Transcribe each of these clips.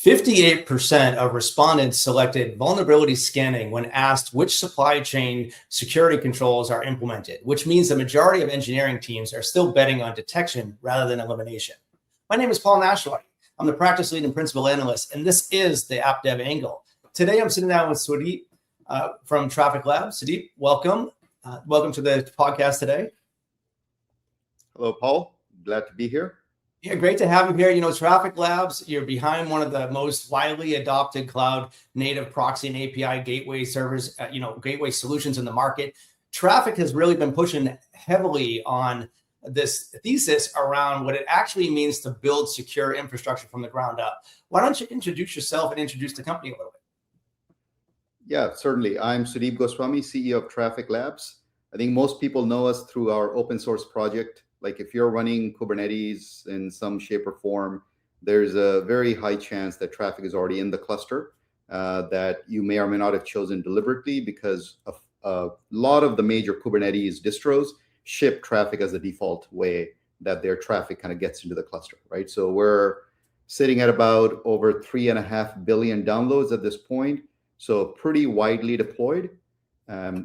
58% of respondents selected vulnerability scanning when asked which supply chain security controls are implemented, which means the majority of engineering teams are still betting on detection rather than elimination. My name is Paul Nashawaty. I'm the practice lead and principal analyst, and this is the AppDevANGLE. Today, I'm sitting down with Sudeep from Traefik Labs. Sudeep, welcome. Welcome to the podcast today. Hello, Paul. Glad to be here. Yeah, great to have you here. You know, Traefik Labs, you're behind one of the most widely adopted cloud native proxy and API gateway servers, gateway solutions in the market. Traefik has really been pushing heavily on this thesis around what it actually means to build secure infrastructure from the ground up. Why don't you introduce yourself and introduce the company a little bit? Yeah, certainly. I'm Sudeep Goswami, CEO of Traefik Labs. I think most people know us through our open source project. Like if you're running Kubernetes in some shape or form, there's a very high chance that Traefik is already in the cluster that you may or may not have chosen deliberately, because a lot of the major Kubernetes distros ship Traefik as the default way that their traffic kind of gets into the cluster, right? So we're sitting at about over 3.5 billion downloads at this point. So pretty widely deployed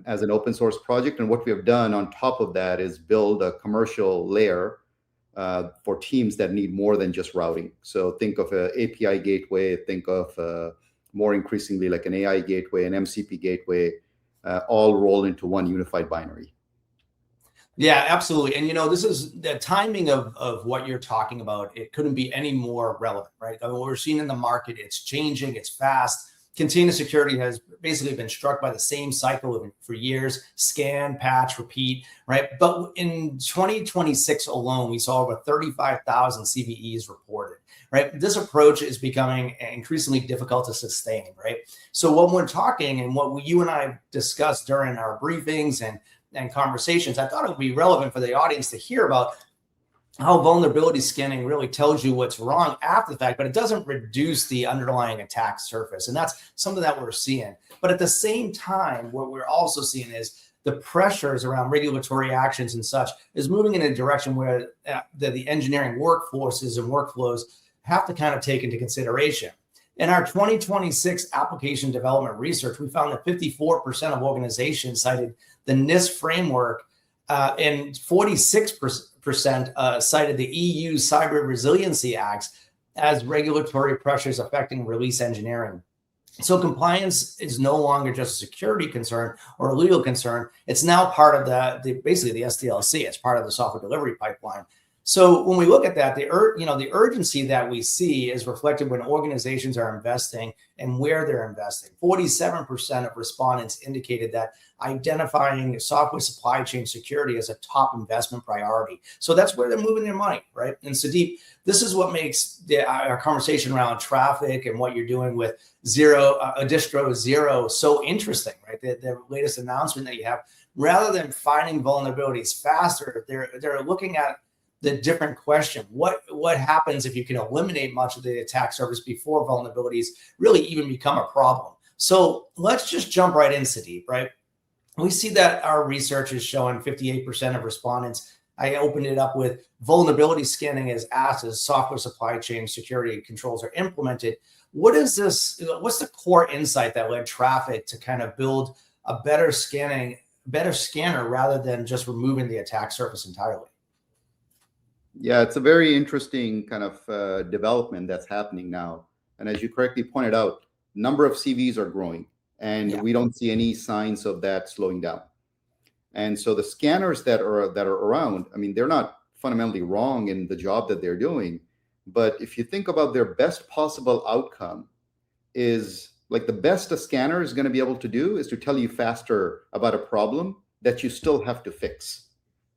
as an open source project. And what we have done on top of that is build a commercial layer for teams that need more than just routing. So think of an API gateway, think of more increasingly like an AI gateway, an MCP gateway, all roll into one unified binary. Yeah, absolutely. And, you know, this is the timing of what you're talking about. It couldn't be any more relevant, right? I mean, what we're seeing in the market, it's changing, it's fast. Container security has basically been struck by the same cycle for years: scan, patch, repeat, right? But in 2026 alone, we saw over 35,000 CVEs reported, right? This approach is becoming increasingly difficult to sustain, right? So what we're talking and what you and I discussed during our briefings and conversations, I thought it would be relevant for the audience to hear about how vulnerability scanning really tells you what's wrong after the fact, but it doesn't reduce the underlying attack surface. And that's something that we're seeing. But at the same time, what we're also seeing is the pressures around regulatory actions and such is moving in a direction where the engineering workforces and workflows have to kind of take into consideration. In our 2026 application development research, we found that 54% of organizations cited the NIST framework and 46% cited the EU Cyber Resiliency Acts as regulatory pressures affecting release engineering. So compliance is no longer just a security concern or a legal concern. It's now part of basically the SDLC. It's part of the software delivery pipeline. So when we look at that, the urgency that we see is reflected when organizations are investing and where they're investing. 47% of respondents indicated that identifying software supply chain security as a top investment priority. So that's where they're moving their money, right? And Sudeep, this is what makes our conversation around Traefik and what you're doing with Distro Zero so interesting, right? The latest announcement that you have, rather than finding vulnerabilities faster, they're looking at the different question. What happens if you can eliminate much of the attack surface before vulnerabilities really even become a problem? So let's just jump right in, Sudeep, right? We see that our research is showing 58% of respondents. I opened it up with vulnerability scanning as asked as software supply chain security controls are implemented. What's the core insight that led Traefik to kind of build a better scanner rather than just removing the attack surface entirely? Yeah, it's a very interesting kind of development that's happening now. And as you correctly pointed out, number of CVs are growing, and we don't see any signs of that slowing down. And so the scanners that are around, I mean, they're not fundamentally wrong in the job that they're doing. But if you think about their best possible outcome, is like the best a scanner is going to be able to do is to tell you faster about a problem that you still have to fix,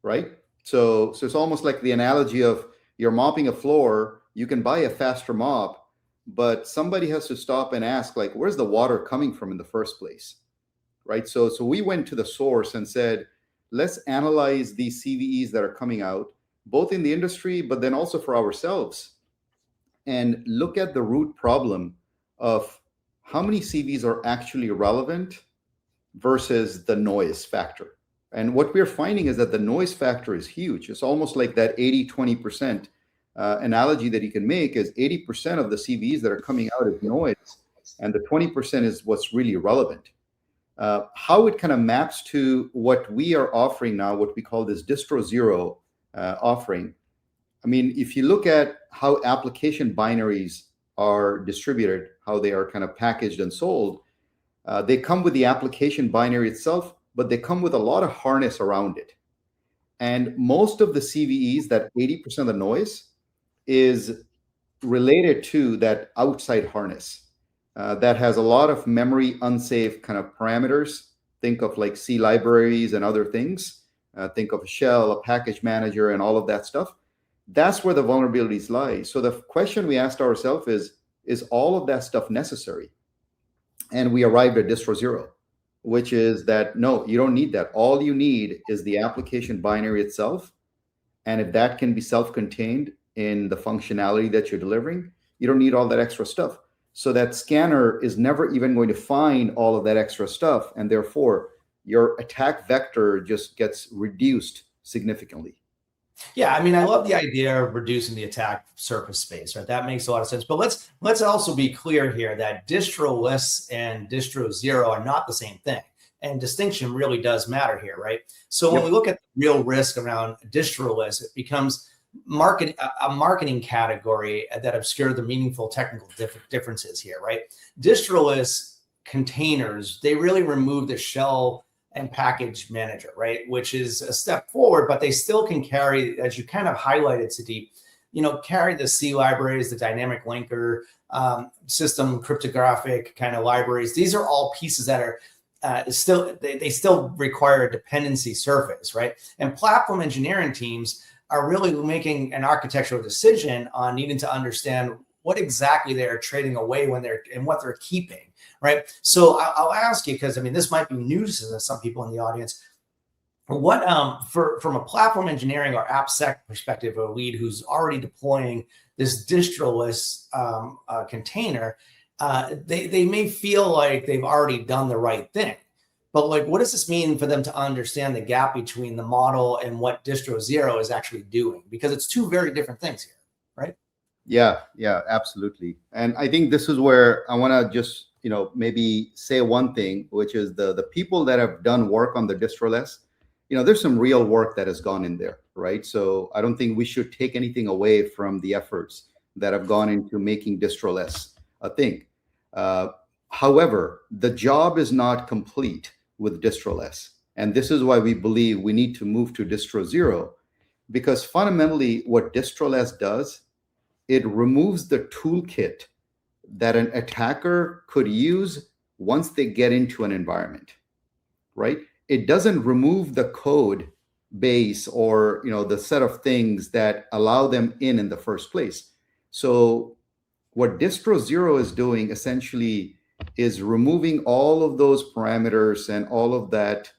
right? So it's almost like the analogy of you're mopping a floor. You can buy a faster mop, but somebody has to stop and ask, like, where's the water coming from in the first place, right? So we went to the source and said, let's analyze these CVEs that are coming out, both in the industry, but then also for ourselves, and look at the root problem of how many CVs are actually relevant versus the noise factor. And what we're finding is that the noise factor is huge. It's almost like that 80-20% analogy that you can make is 80% of the CVEs that are coming out is noise, and the 20% is what's really relevant. How it kind of maps to what we are offering now, what we call this Distro Zero offering. I mean, if you look at how application binaries are distributed, how they are kind of packaged and sold, they come with the application binary itself, but they come with a lot of harness around it. And most of the CVEs, that 80% of the noise, is related to that outside harness that has a lot of memory unsafe kind of parameters. Think of like C libraries and other things. Think of a shell, a package manager, and all of that stuff. That's where the vulnerabilities lie. So the question we asked ourselves is all of that stuff necessary? And we arrived at Distro Zero, which is that, no, you don't need that. All you need is the application binary itself. And if that can be self-contained in the functionality that you're delivering, you don't need all that extra stuff. So that scanner is never even going to find all of that extra stuff. And therefore, your attack vector just gets reduced significantly. Yeah, I mean, I love the idea of reducing the attack surface space, right? That makes a lot of sense. But let's also be clear here that distroless and Distro Zero are not the same thing. And distinction really does matter here, right? So when we look at the real risk around distroless, it becomes a marketing category that obscured the meaningful technical differences here, right? Distroless containers, they really remove the shell and package manager, right? Which is a step forward, but they still can carry, as you kind of highlighted, Sudeep, carry the C libraries, the dynamic linker, system cryptographic kind of libraries. These are all pieces that are they still require a dependency surface, right? And platform engineering teams are really making an architectural decision on needing to understand what exactly they are trading away and what they're keeping, right? So I'll ask you, because I mean, this might be news to some people in the audience. What from a platform engineering or AppSec perspective, a lead who's already deploying this distroless container, they may feel like they've already done the right thing. But like, what does this mean for them to understand the gap between the model and what Distro Zero is actually doing? Because it's two very different things here, right? Yeah, absolutely. And I think this is where I want to just, maybe say one thing, which is the people that have done work on the distroless, there's some real work that has gone in there, right? So I don't think we should take anything away from the efforts that have gone into making distroless a thing. However, the job is not complete with distroless. And this is why we believe we need to move to Distro Zero, because fundamentally what distroless does, it removes the toolkit that an attacker could use once they get into an environment, right? It doesn't remove the code base or the set of things that allow them in the first place. So what Distro Zero is doing essentially is removing all of those parameters and all of that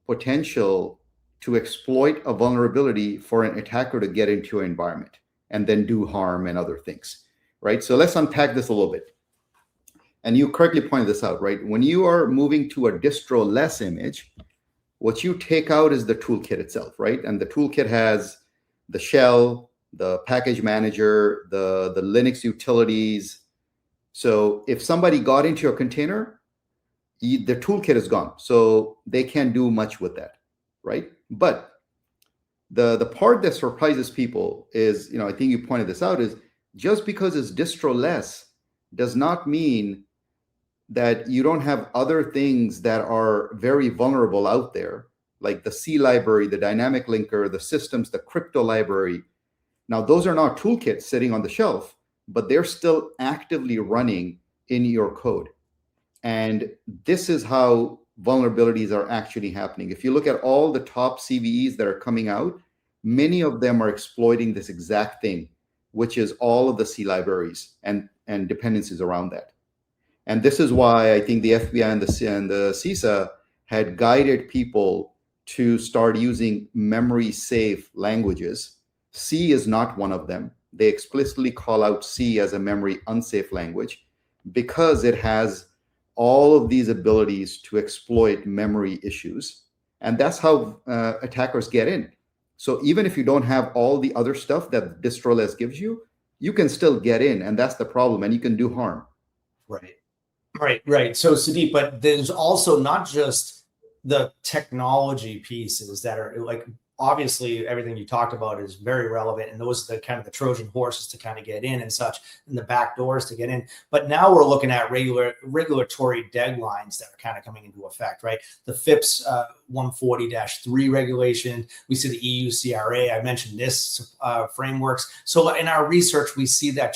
potential to exploit a vulnerability for an attacker to get into an environment and then do harm and other things, right? So let's unpack this a little bit. And you correctly pointed this out, right? When you are moving to a distroless image, what you take out is the toolkit itself, right? And the toolkit has the shell, the package manager, the Linux utilities. So if somebody got into your container, the toolkit is gone. So they can't do much with that, right? But the part that surprises people is, I think you pointed this out, is just because it's distroless does not mean that you don't have other things that are very vulnerable out there, like the C library, the dynamic linker, the systems, the crypto library. Now, those are not toolkits sitting on the shelf, but they're still actively running in your code. And this is how vulnerabilities are actually happening. If you look at all the top CVEs that are coming out, many of them are exploiting this exact thing, which is all of the C libraries and dependencies around that. And this is why I think the FBI and the CISA had guided people to start using memory-safe languages. C is not one of them. They explicitly call out C as a memory-unsafe language because it has all of these abilities to exploit memory issues. And that's how attackers get in. So even if you don't have all the other stuff that distroless gives you, you can still get in, and that's the problem, and you can do harm. Right. Right. So Sudeep, but there's also not just the technology pieces that are like, obviously everything you talked about is very relevant, and those are the kind of the Trojan horses to kind of get in and such, and the back doors to get in. But now we're looking at regulatory deadlines that are kind of coming into effect, right? The FIPS 140-3 regulation. We see the EU CRA. I mentioned this frameworks. So in our research, we see that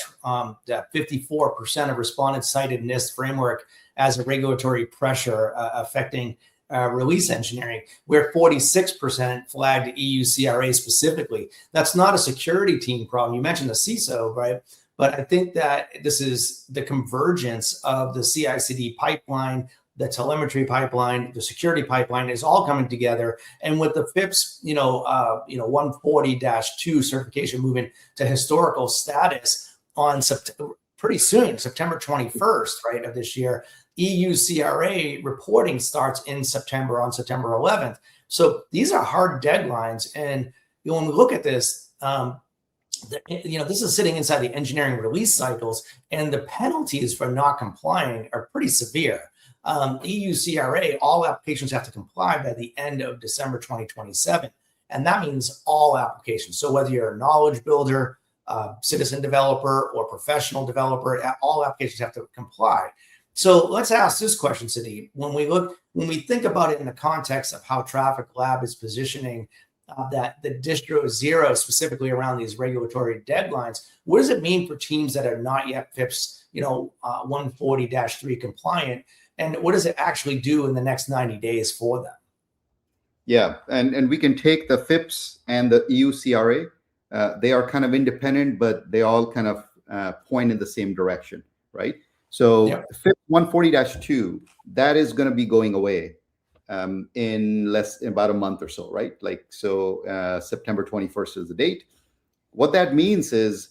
that 54% of respondents cited NIST framework as a regulatory pressure affecting release engineering, where 46% flagged EU CRA specifically. That's not a security team problem. You mentioned the CISO, right? But I think that this is the convergence of the CI/CD pipeline, the telemetry pipeline, the security pipeline is all coming together. And with the FIPS, 140-2 certification moving to historical status on pretty soon, September 21st, right, of this year, EU CRA reporting starts in September, on September 11th. So these are hard deadlines. And when we look at this, this is sitting inside the engineering release cycles, and the penalties for not complying are pretty severe. EU CRA, all applications have to comply by the end of December 2027. And that means all applications. So whether you're a knowledge builder, citizen developer, or professional developer, all applications have to comply. So let's ask this question, Sudeep. When we think about it in the context of how Traefik Lab is positioning that the Distro Zero, specifically around these regulatory deadlines, what does it mean for teams that are not yet FIPS, 140-3 compliant? And what does it actually do in the next 90 days for them? Yeah, and we can take the FIPS and the EU CRA. They are kind of independent, but they all kind of point in the same direction, right? So yep. FIPS 140-2, that is going to be going away in about a month or so, right? September 21st is the date. What that means is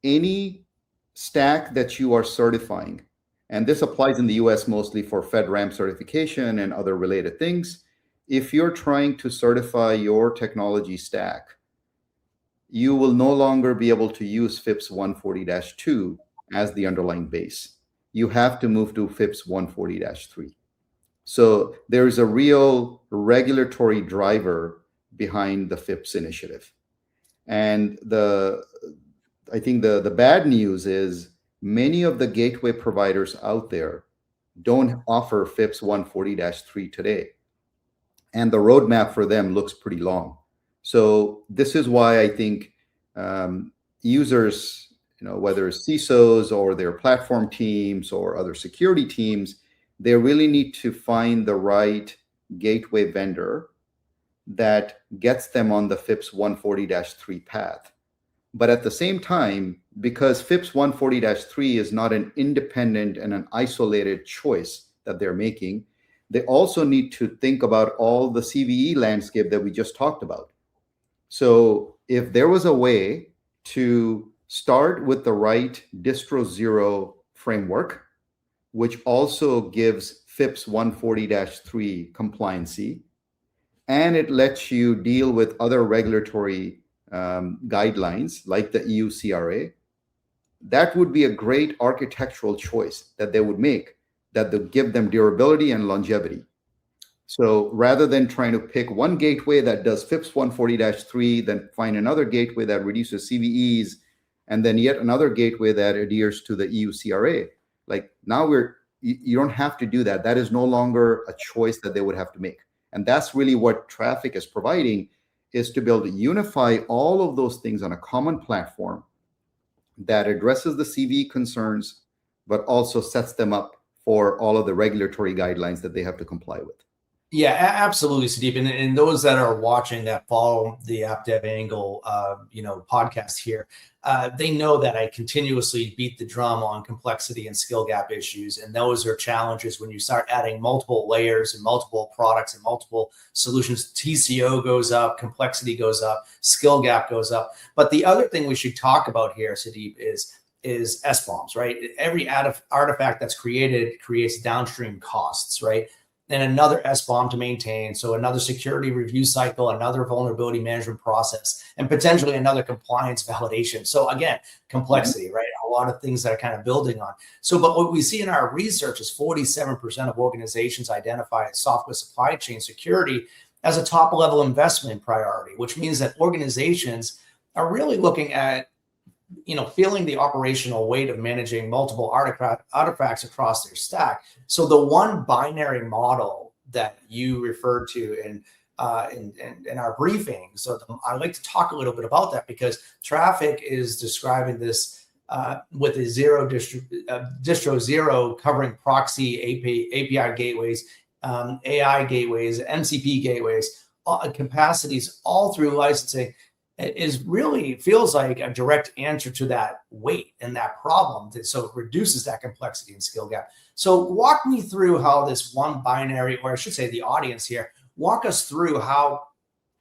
any stack that you are certifying, and this applies in the US mostly for FedRAMP certification and other related things. If you're trying to certify your technology stack, you will no longer be able to use FIPS 140-2 as the underlying base. You have to move to FIPS 140-3. So there is a real regulatory driver behind the FIPS initiative. And I think the bad news is many of the gateway providers out there don't offer FIPS 140-3 today. And the roadmap for them looks pretty long. So this is why I think users, whether it's CISOs or their platform teams or other security teams, they really need to find the right gateway vendor that gets them on the FIPS 140-3 path. But at the same time, because FIPS 140-3 is not an independent and an isolated choice that they're making, they also need to think about all the CVE landscape that we just talked about. So if there was a way to start with the right Distro Zero framework, which also gives FIPS 140-3 compliancy, and it lets you deal with other regulatory guidelines like the EU CRA, that would be a great architectural choice that they would make that would give them durability and longevity. So rather than trying to pick one gateway that does FIPS 140-3, then find another gateway that reduces CVEs, and then yet another gateway that adheres to the EU CRA, now you don't have to do that. That is no longer a choice that they would have to make. And that's really what Traefik is providing, is to be able to unify all of those things on a common platform that addresses the CVE concerns, but also sets them up for all of the regulatory guidelines that they have to comply with. Yeah, absolutely, Sudeep. And those that are watching that follow the AppDevANGLE, podcast here, they know that I continuously beat the drum on complexity and skill gap issues. And those are challenges when you start adding multiple layers and multiple products and multiple solutions. TCO goes up, complexity goes up, skill gap goes up. But the other thing we should talk about here, Sudeep, is SBOMs, right? Every artifact that's created creates downstream costs, right? and another SBOM to maintain. So another security review cycle, another vulnerability management process, and potentially another compliance validation. So again, complexity, right? A lot of things that are kind of building on. So, but what we see in our research is 47% of organizations identify software supply chain security as a top level investment priority, which means that organizations are really looking at, feeling the operational weight of managing multiple artifacts across their stack. So the one binary model that you referred to in our briefing. So I'd like to talk a little bit about that, because Traefik is describing this with a distro zero, covering proxy API gateways, AI gateways, MCP gateways, capacities all through licensing. Feels like a direct answer to that weight and that problem. So it reduces that complexity and skill gap. So walk me through how this one binary, or I should say the audience here, walk us through how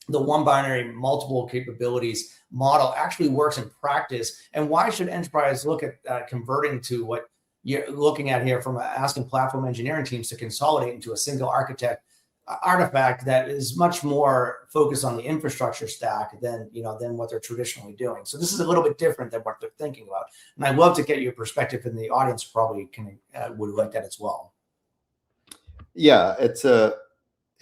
the one binary multiple capabilities model actually works in practice, and why should enterprise look at converting to what you're looking at here from asking platform engineering teams to consolidate into a single artifact that is much more focused on the infrastructure stack than what they're traditionally doing. So this is a little bit different than what they're thinking about, and I'd love to get your perspective, and the audience probably would like that as well. Yeah, it's a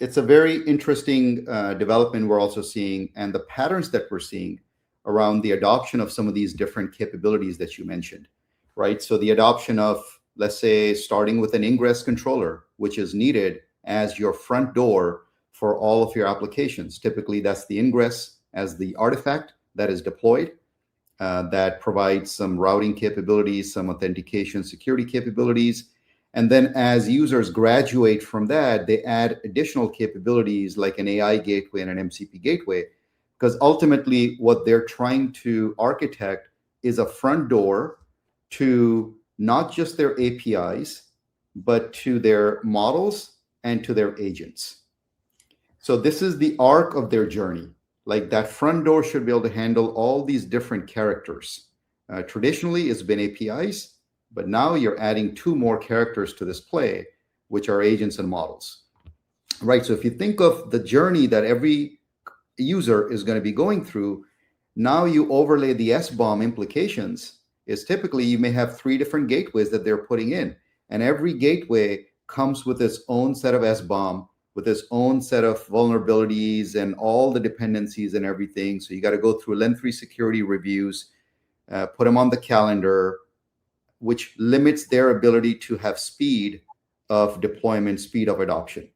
very interesting development we're also seeing, and the patterns that we're seeing around the adoption of some of these different capabilities that you mentioned, right? So the adoption of, let's say, starting with an ingress controller, which is needed as your front door for all of your applications. Typically, that's the ingress as the artifact that is deployed, that provides some routing capabilities, some authentication security capabilities. And then as users graduate from that, they add additional capabilities like an AI gateway and an MCP gateway, because ultimately what they're trying to architect is a front door to not just their APIs, but to their models and to their agents. So this is the arc of their journey. Like, that front door should be able to handle all these different characters. Traditionally, it's been APIs, but now you're adding two more characters to this play, which are agents and models, right? So if you think of the journey that every user is going to be going through, now you overlay the SBOM implications. Is typically you may have 3 different gateways that they're putting in, and every gateway comes with its own set of SBOM, with its own set of vulnerabilities and all the dependencies and everything. So you got to go through lengthy security reviews, put them on the calendar, which limits their ability to have speed of deployment, speed of adoption.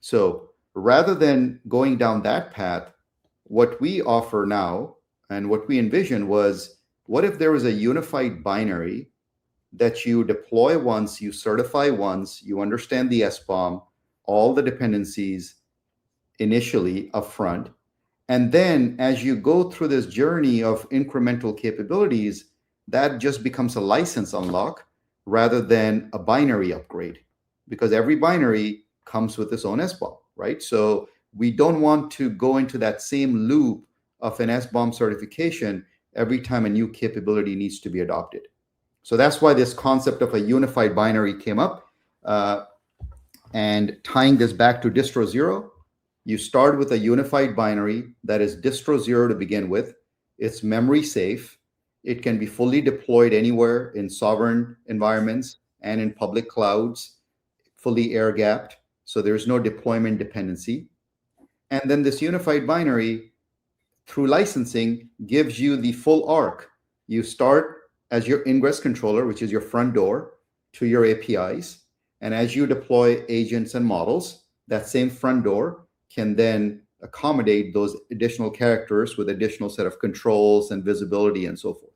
So rather than going down that path, what we offer now and what we envisioned was, what if there was a unified binary that you deploy once, you certify once, you understand the SBOM, all the dependencies initially upfront, and then as you go through this journey of incremental capabilities, that just becomes a license unlock rather than a binary upgrade, because every binary comes with its own SBOM, right? So we don't want to go into that same loop of an SBOM certification every time a new capability needs to be adopted. So that's why this concept of a unified binary came up. And tying this back to Distro Zero, you start with a unified binary that is Distro Zero to begin with. It's memory safe. It can be fully deployed anywhere in sovereign environments and in public clouds, fully air-gapped, so there's no deployment dependency. And then this unified binary, through licensing, gives you the full arc. You start as your ingress controller, which is your front door to your APIs. And as you deploy agents and models, that same front door can then accommodate those additional characters with additional set of controls and visibility and so forth.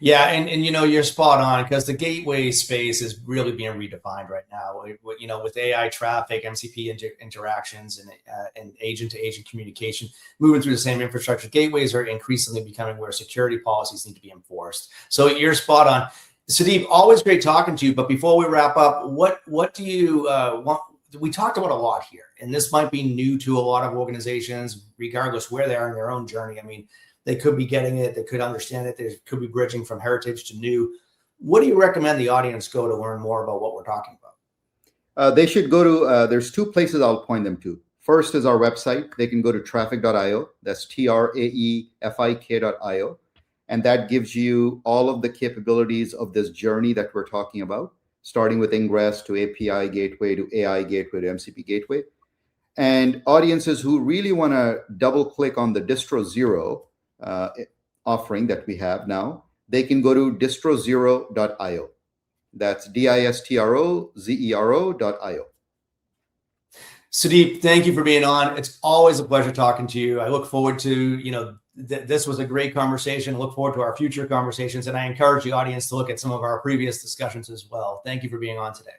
Yeah, and you're spot on, because the gateway space is really being redefined right now. With AI traffic, MCP interactions, and agent-to-agent communication moving through the same infrastructure, gateways are increasingly becoming where security policies need to be enforced. So you're spot on, Sudeep. Always great talking to you. But before we wrap up, what do you want? We talked about a lot here, and this might be new to a lot of organizations, regardless where they are in their own journey. I mean, they could be getting it, they could understand it, they could be bridging from heritage to new. What do you recommend the audience go to learn more about what we're talking They should go to, there's two places I'll point them to. First is our website. They can go to traefik.io. That's traefik.io. And that gives you all of the capabilities of this journey that we're talking about, starting with Ingress to API gateway to AI gateway to MCP gateway. And audiences who really want to double click on the Distro Zero offering that we have now, they can go to distrozero.io. That's distrozero.io. Sudeep, thank you for being on. It's always a pleasure talking to you. I look forward to, this was a great conversation. I look forward to our future conversations. And I encourage the audience to look at some of our previous discussions as well. Thank you for being on today.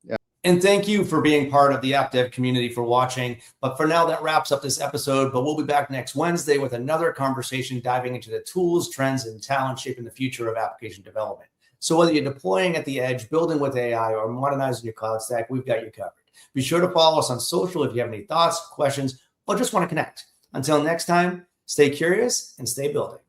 Yeah. And thank you for being part of the AppDev community, for watching. But for now, that wraps up this episode. But we'll be back next Wednesday with another conversation diving into the tools, trends, and talent shaping the future of application development. So whether you're deploying at the edge, building with AI, or modernizing your cloud stack, we've got you covered. Be sure to follow us on social if you have any thoughts, questions, or just want to connect. Until next time, stay curious and stay building.